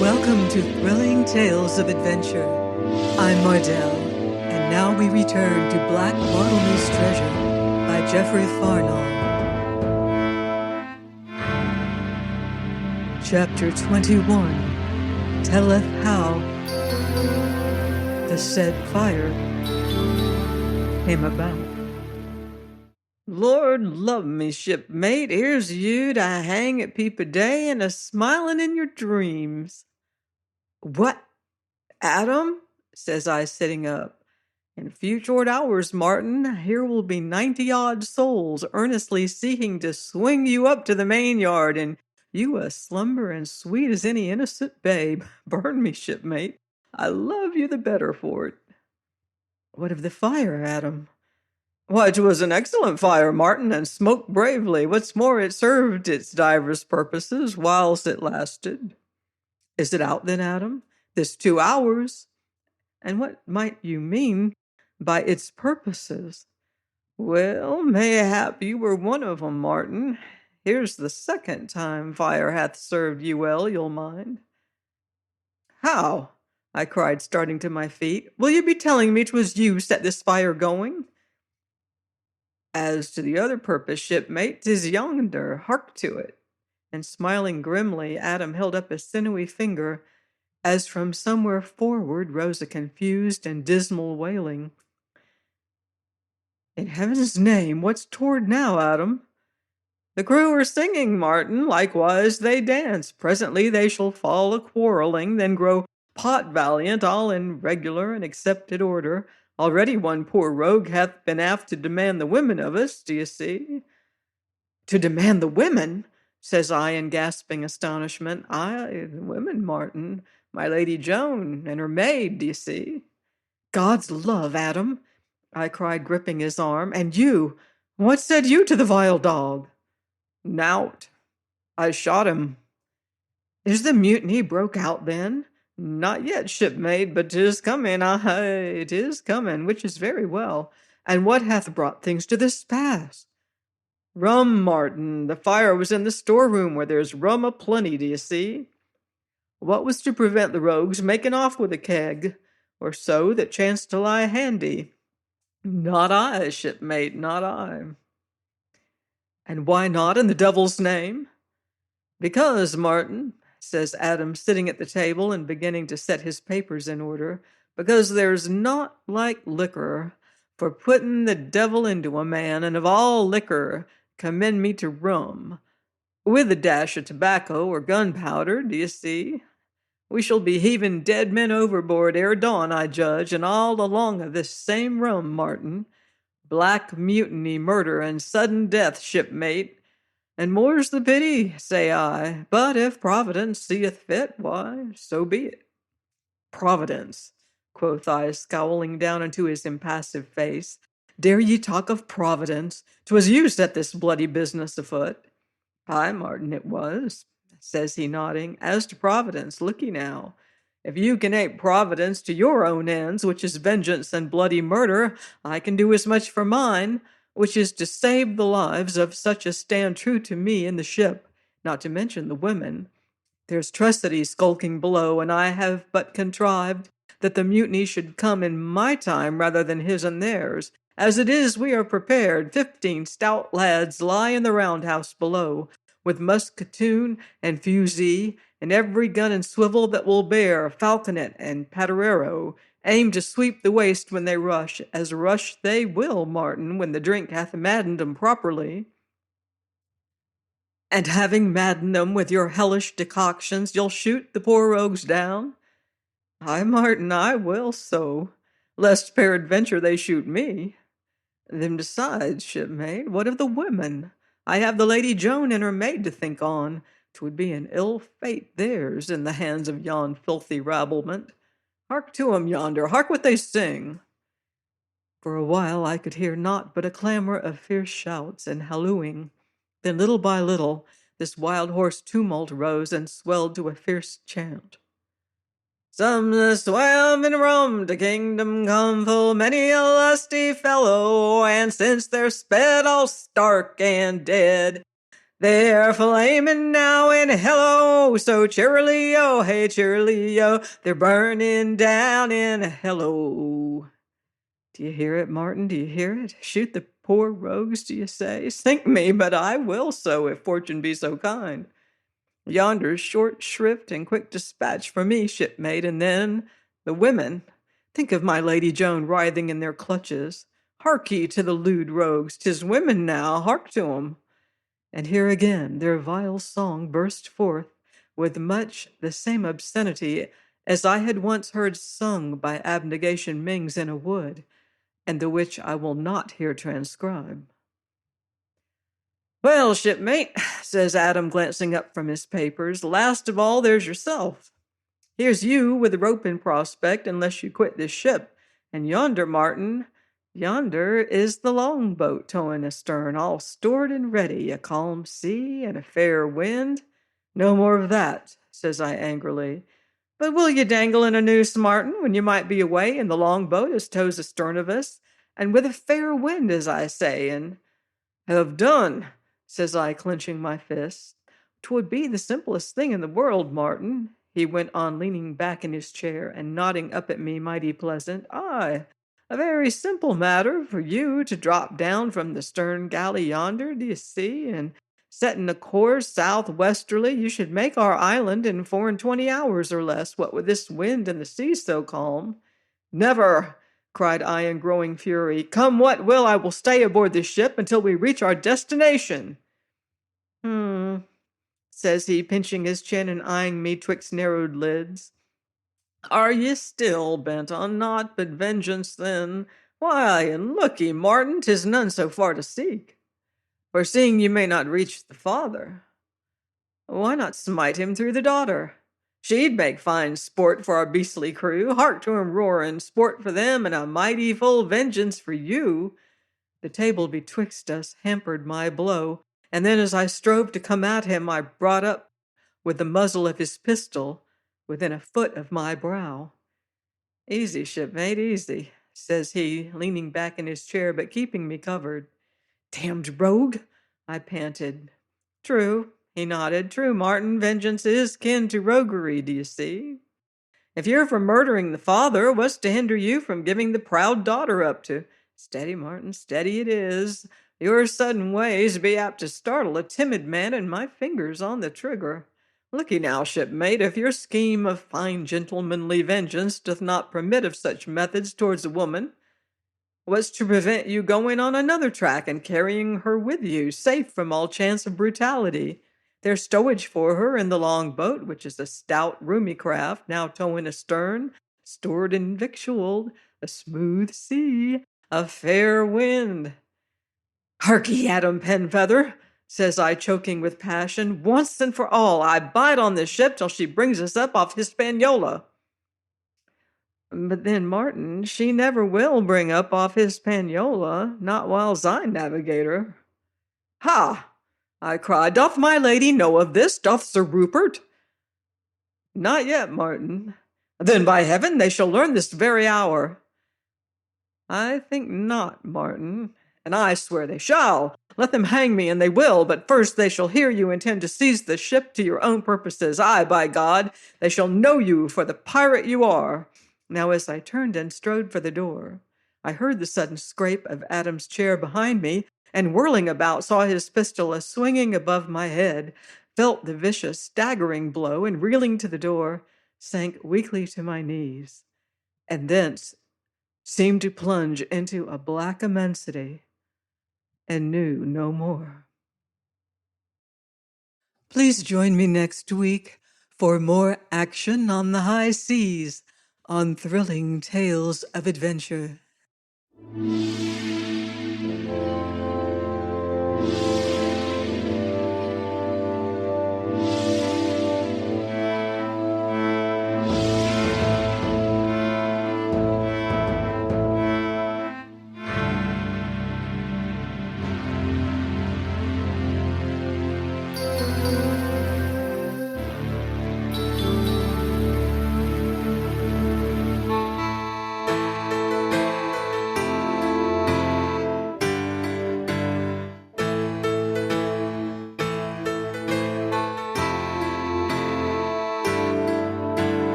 Welcome to Thrilling Tales of Adventure. I'm Mardell, and now we return to Black Bartlemys Treasure by Jeffery Farnol. Chapter 21. Telleth How the said fire came about. Lord love me, shipmate, here's you to hang at peep a day and a-smilin' in your dreams. What, Adam? Says I, sitting up. In a few short hours, Martin, here will be 90-odd souls earnestly seeking to swing you up to the main yard, and you a slumbering sweet as any innocent babe. Burn me, shipmate. I love you the better for it. What of the fire, Adam? Why, 'twas an excellent fire, Martin, and smoked bravely. What's more, it served its divers purposes whilst it lasted. Is it out then, Adam? This 2 hours? And what might you mean by its purposes? Well, mayhap you were one of 'em, Martin. Here's the second time fire hath served you well, you'll mind. How? I cried, starting to my feet. Will you be telling me 'twas you set this fire going? As to the other purpose, shipmate, 'tis yonder. Hark to it. And smiling grimly, Adam held up a sinewy finger, as from somewhere forward rose a confused and dismal wailing. In heaven's name, what's toward now, Adam? The crew are singing, Martin, likewise they dance. Presently they shall fall a-quarrelling, then grow pot-valiant, all in regular and accepted order. Already one poor rogue hath been aft to demand the women of us, d'ye see? To demand the women? Says I in gasping astonishment. Aye, the women, Martin. My Lady Joan and her maid, d'ye see? God's love, Adam, I cried, gripping his arm. And you, what said you to the vile dog? Nowt. I shot him. Is the mutiny broke out then? Not yet, shipmate, but 'tis coming. Aye, 'tis coming, which is very well. And what hath brought things to this pass? Rum, Martin. The fire was in the storeroom, where there's rum a-plenty, d'ye see? What was to prevent the rogues making off with a keg, or so, that chanced to lie handy? Not I, shipmate, not I. And why not, in the devil's name? Because, Martin, says Adam, sitting at the table and beginning to set his papers in order, because there's naught like liquor for putting the devil into a man, and of all liquor commend me to rum, with a dash of tobacco or gunpowder, d'ye see? We shall be heaving dead men overboard ere dawn, I judge, and all along of this same rum, Martin. Black mutiny, murder, and sudden death, shipmate. And more's the pity, say I. But if Providence seeth fit, why, so be it. Providence, quoth I, scowling down into his impassive face. Dare ye talk of Providence? 'Twas you set this bloody business afoot. Aye, Martin, it was, says he, nodding. As to Providence, look ye now. If you can ape Providence to your own ends, which is vengeance and bloody murder, I can do as much for mine, which is to save the lives of such as stand true to me in the ship, not to mention the women. There's Tressady skulking below, and I have but contrived that the mutiny should come in my time rather than his and theirs. As it is, we are prepared. 15 stout lads lie in the roundhouse below, with musketoon and fusee, and every gun and swivel that will bear, falconet and paterero, aim to sweep the waste when they rush, as rush they will, Martin, when the drink hath maddened 'em properly. And having maddened them with your hellish decoctions, you'll shoot the poor rogues down? Aye, Martin, I will so, lest peradventure they shoot me. Then besides, shipmate, what of the women? I have the Lady Joan and her maid to think on. 'Twould be an ill fate theirs in the hands of yon filthy rabblement. Hark to 'em yonder, hark what they sing. For a while I could hear naught but a clamor of fierce shouts and hallooing. Then little by little this wild hoarse tumult rose and swelled to a fierce chant. Some swam in rum to kingdom come, full many a lusty fellow, and since they're sped all stark and dead, They're flaming now in hello, so cheerily, oh, hey, cheerily, oh, they're burning down in hello. Do you hear it, Martin? Do you hear it? Shoot the poor rogues, do you say? Sink me, but I will so, if fortune be so kind. Yonder's short shrift and quick dispatch for me, shipmate, and then the women. Think of my Lady Joan writhing in their clutches. Hark ye to the lewd rogues, 'tis women now, hark to 'em. And here again their vile song burst forth with much the same obscenity as I had once heard sung by abnegation Mings in a wood, and the which I will not here transcribe. Well, shipmate, says Adam, glancing up from his papers, last of all there's yourself. Here's you with a rope in prospect unless you quit this ship, and yonder, Martin, yonder is the longboat towing astern, all stored and ready, a calm sea and a fair wind. No more of that, says I angrily. But will you dangle in a noose, Martin, when you might be away in the longboat as tows astern of us, and with a fair wind, as I say, and have done, says I, clenching my fists. 'Twould be the simplest thing in the world, Martin, he went on, leaning back in his chair and nodding up at me mighty pleasant. Aye, a very simple matter for you to drop down from the stern galley yonder, do you see, and setting a course southwesterly, you should make our island in 4 and 20 hours or less, what with this wind and the sea so calm. Never, cried I in growing fury. Come what will, I will stay aboard this ship until we reach our destination. Says he, pinching his chin and eyeing me twixt narrowed lids. Are ye still bent on naught but vengeance, then? Why, and look ye, Martin, 'tis none so far to seek. For seeing you may not reach the father, why not smite him through the daughter? She'd make fine sport for our beastly crew. Hark to him roaring, sport for them and a mighty full vengeance for you. The table betwixt us hampered my blow, and then as I strove to come at him, I brought up with the muzzle of his pistol within a foot of my brow. Easy, shipmate, easy, says he, leaning back in his chair but keeping me covered. Damned rogue, I panted. True, he nodded. True, Martin, vengeance is kin to roguery, do you see? If you're for murdering the father, what's to hinder you from giving the proud daughter up to... Steady, Martin, steady it is. Your sudden ways be apt to startle a timid man, and my fingers on the trigger. Look'ee now, shipmate, if your scheme of fine gentlemanly vengeance doth not permit of such methods towards a woman, what's to prevent you going on another track and carrying her with you, safe from all chance of brutality? There's stowage for her in the longboat, which is a stout, roomy craft, now towing astern, stored and victualled, a smooth sea, a fair wind. Harkee, Adam Penfeather, says I, choking with passion, once and for all, I bide on this ship till she brings us up off Hispaniola. But then, Martin, she never will bring up off Hispaniola, not whiles I navigate her. Ha! I cried. Doth my lady know of this? Doth Sir Rupert? Not yet, Martin. Then, by heaven, they shall learn this very hour. I think not, Martin, and I swear they shall. Let them hang me, and they will, but first they shall hear you intend to seize the ship to your own purposes. Aye, by God, they shall know you for the pirate you are. Now, as I turned and strode for the door, I heard the sudden scrape of Adam's chair behind me, and whirling about, saw his pistol a-swinging above my head, felt the vicious, staggering blow, and reeling to the door, sank weakly to my knees, and thence seemed to plunge into a black immensity, and knew no more. Please join me next week for more action on the high seas, on thrilling tales of adventure.